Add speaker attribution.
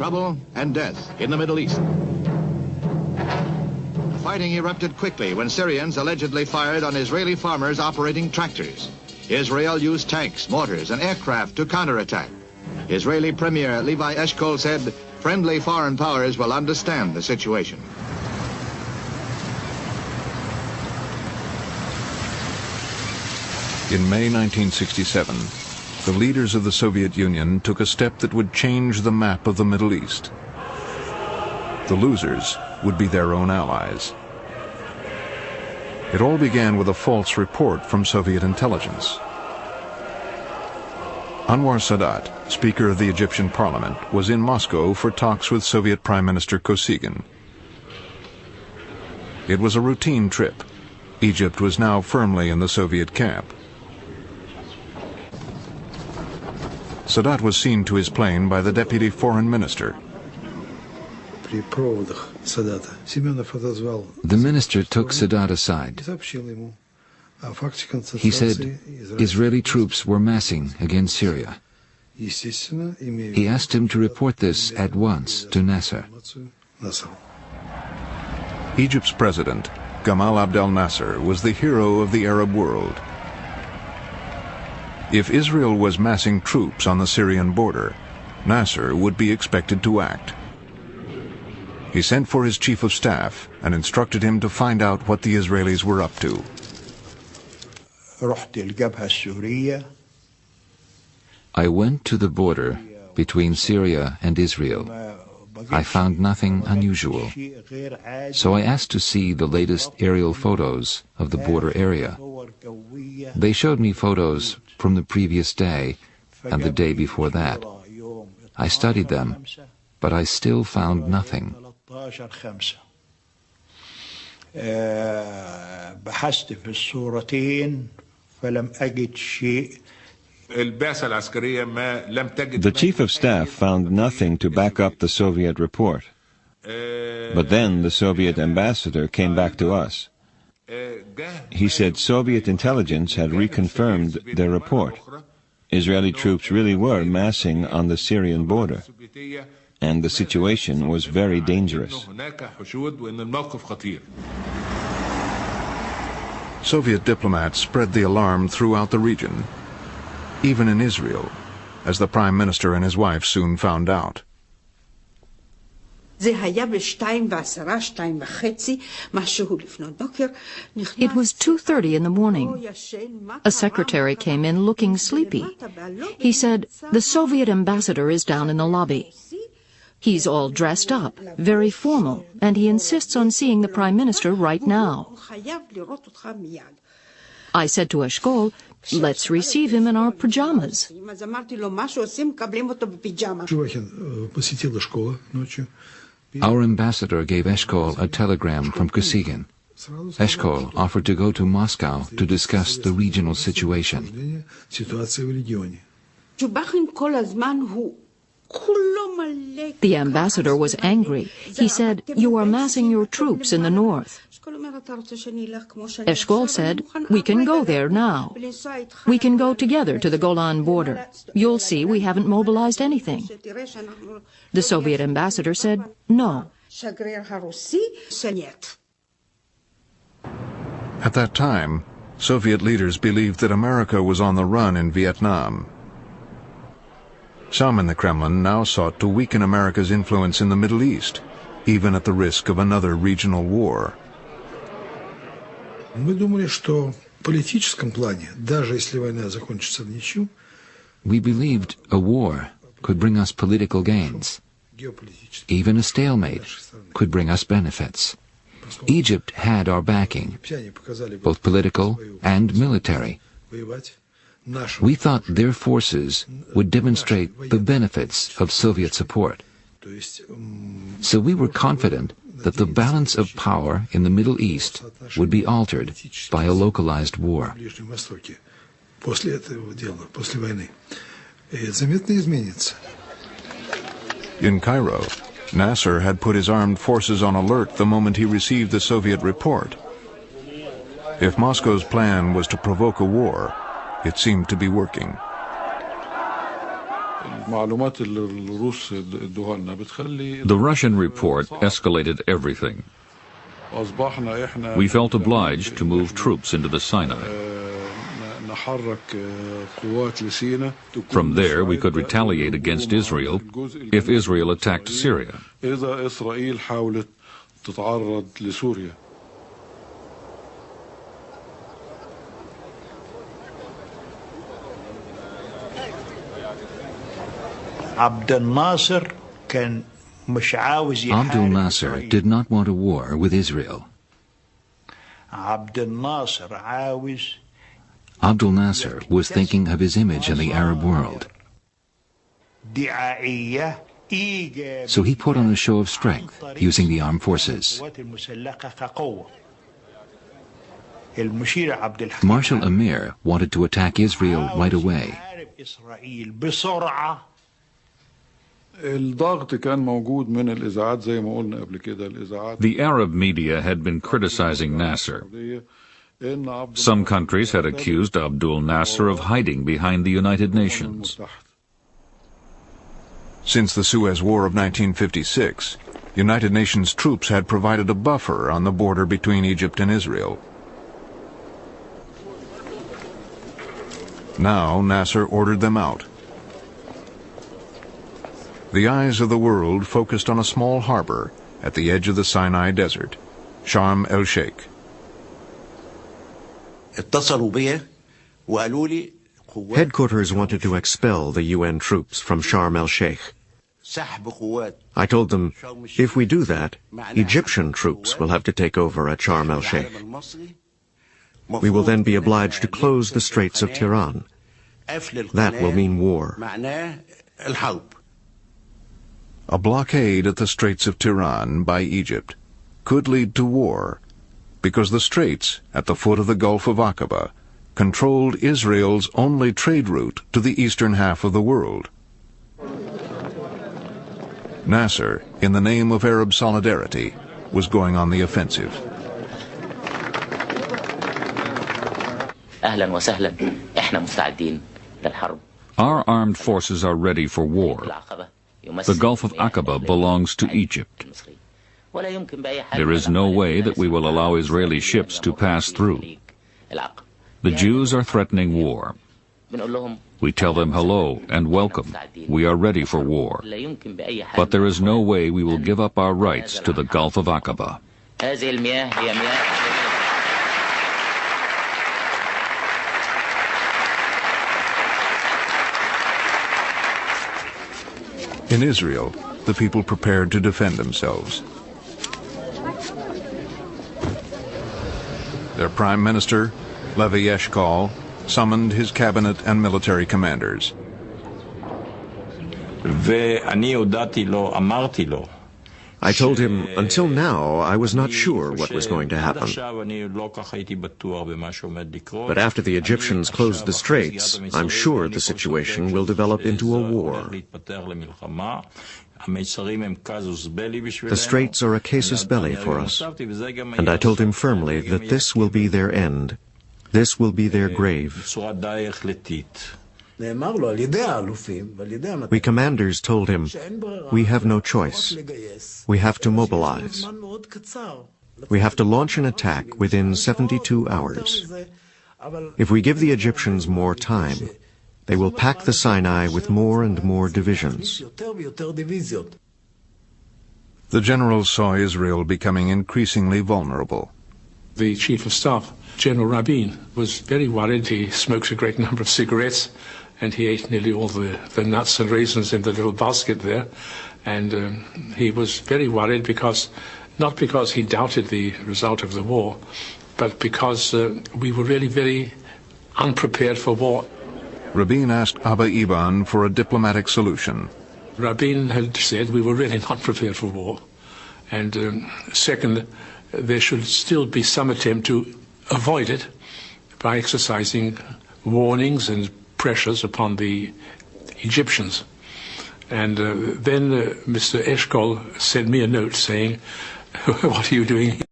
Speaker 1: trouble and death in the Middle East. Fighting erupted quickly when Syrians allegedly fired on Israeli farmers operating tractors. Israel used tanks, mortars, and aircraft to counterattack. Israeli Premier Levi Eshkol said, friendly foreign powers will understand the situation.
Speaker 2: In May 1967, the leaders of the Soviet Union took a step that would change the map of the Middle East. The losers would be their own allies. It all began with a false report from Soviet intelligence. Anwar Sadat, Speaker of the Egyptian Parliament, was in Moscow for talks with Soviet Prime Minister Kosygin. It was a routine trip. Egypt was now firmly in the Soviet camp. Sadat was seen to his plane by the Deputy Foreign Minister.
Speaker 3: The
Speaker 4: minister took Sadat aside. He said Israeli troops were massing against Syria. He asked him to report this at once to Nasser.
Speaker 2: Egypt's president, Gamal Abdel Nasser, was the hero of the Arab world. If Israel was massing troops on the Syrian border, Nasser would be expected to act. He sent for his chief of staff and instructed him to find out what the Israelis were up to.
Speaker 4: I went to the border between Syria and Israel. I found nothing unusual. So I asked to see the latest aerial photos of the border area. They showed me photos from the previous day and the day before that. I studied them, but I still found nothing.
Speaker 5: The Chief of Staff found nothing to back up the Soviet report. But then the Soviet ambassador came back to us. He said Soviet intelligence had reconfirmed their report. Israeli troops really were massing on the Syrian border, and the situation was very dangerous.
Speaker 2: Soviet diplomats spread the alarm throughout the region, even in Israel, as the Prime Minister and his wife soon found out.
Speaker 6: It was 2:30 in the morning. A secretary came in looking sleepy. He said, "The Soviet ambassador is down in the lobby. He's all dressed up, very formal, and he insists on seeing the Prime Minister right now." I said to Eshkol, "Let's receive him in our pajamas."
Speaker 4: Our ambassador gave Eshkol a telegram from Kosygin. Eshkol offered to go to Moscow to discuss the regional situation.
Speaker 6: The ambassador was angry. He said, "You are massing your troops in the north." Eshkol said, "We can go there now. We can go together to the Golan border. You'll see we haven't mobilized anything." The Soviet ambassador said, "No."
Speaker 2: At that time, Soviet leaders believed that America was on the run in Vietnam. Some in the Kremlin now sought to weaken America's influence in the Middle East, even at the risk of another regional war.
Speaker 4: We believed a war could bring us political gains. Even a stalemate could bring us benefits. Egypt had our backing, both political and military. We thought their forces would demonstrate the benefits of Soviet support. So we were confident that the balance of power in the Middle East would be altered by a localized war.
Speaker 2: In Cairo, Nasser had put his armed forces on alert the moment he received the Soviet report. If Moscow's plan was to provoke a war, it seemed to be working.
Speaker 3: The Russian report escalated everything. We felt obliged to move troops into the Sinai. From there, we could retaliate against Israel if Israel attacked Syria.
Speaker 4: Abdul Nasser did not want a war with Israel. Abdul Nasser was thinking of his image in the Arab world. So he put on a show of strength using the armed forces. Marshal Amir wanted to attack Israel right away.
Speaker 3: The Arab media had been criticizing Nasser. Some countries had accused Abdul Nasser of hiding behind the United Nations.
Speaker 2: Since the Suez War of 1956, United Nations troops had provided a buffer on the border between Egypt and Israel. Now Nasser ordered them out. The eyes of the world focused on a small harbor at the edge of the Sinai Desert, Sharm el-Sheikh.
Speaker 7: Headquarters wanted to expel the UN troops from Sharm el-Sheikh. I told them, if we do that, Egyptian troops will have to take over at Sharm el-Sheikh. We will then be obliged to close the Straits of Tiran. That will mean war.
Speaker 2: A blockade at the Straits of Tiran by Egypt could lead to war, because the straits at the foot of the Gulf of Aqaba controlled Israel's only trade route to the eastern half of the world. Nasser, in the name of Arab solidarity, was going on the offensive.
Speaker 3: Our armed forces are ready for war. The Gulf of Aqaba belongs to Egypt. There is no way that we will allow Israeli ships to pass through. The Jews are threatening war. We tell them hello and welcome. We are ready for war. But there is no way we will give up our rights to the Gulf of Aqaba.
Speaker 2: In Israel, the people prepared to defend themselves. Their prime minister, Levi Eshkol, summoned his cabinet and military commanders.
Speaker 7: I told him, until now, I was not sure what was going to happen. But after the Egyptians closed the straits, I'm sure the situation will develop into a war. The straits are a casus belli for us, and I told him firmly that this will be their end. This will be their grave. We commanders told him, we have no choice. We have to mobilize. We have to launch an attack within 72 hours. If we give the Egyptians more time, they will pack the Sinai with more and more divisions.
Speaker 2: The generals saw Israel becoming increasingly vulnerable.
Speaker 8: The Chief of Staff, General Rabin, was very worried. He smokes a great number of cigarettes, and he ate nearly all the nuts and raisins in the little basket there. And he was very worried not because he doubted the result of the war, but because we were really very unprepared for war.
Speaker 2: Rabin asked Abba Eban for a diplomatic solution.
Speaker 8: Rabin had said we were really not prepared for war. And second, there should still be some attempt to avoid it by exercising warnings and pressures upon the Egyptians. And then Mr. Eshkol sent me a note saying, what are you doing?